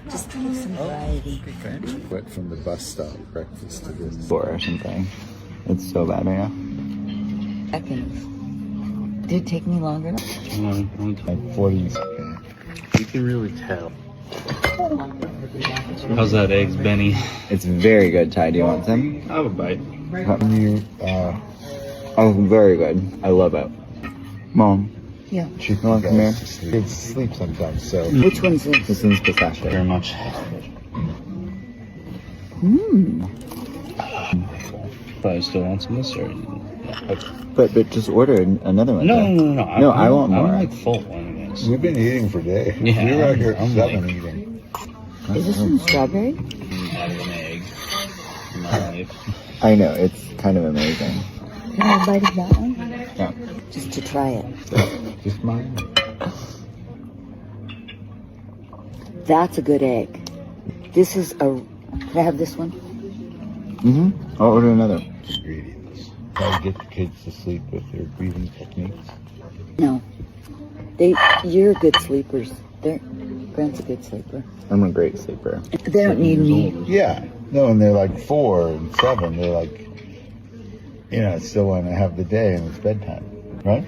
Just to give some variety. Went from the bus stop breakfast to this. Or something. It's so bad right now. Seconds. Did it take me longer? Like 40 seconds. You can really tell. How's that eggs, Benny? It's very good, Ty. Do you want some? I have a bite. Oh, very good. I love it. Mom, Yeah. you want to come here? Kids sleep sometimes, so. Which one's this? This one's pistachio. Very much. But I still want some of this, or But just order another one. no, then. no. No, I want more. I'm like full one of this. We've been eating for days. Yeah, We were out here at I'm 7 like- eating. Is this one strawberry? Out of an egg in my life. I know, it's kind of amazing. Can I bite of that one? Yeah. Just to try it. Just mine. That's a good egg. This is a... Can I have this one? Mm-hmm. I'll order another. Ingredients. How to get the kids to sleep with their breathing techniques. No. You're good sleepers. Grant's a good sleeper. I'm a great sleeper. They don't need me. Yeah. No, and they're like 4 and 7. They're like, still want to have the day and it's bedtime. Right?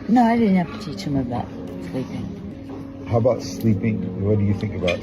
No, I didn't have to teach them about sleeping. How about sleeping? What do you think about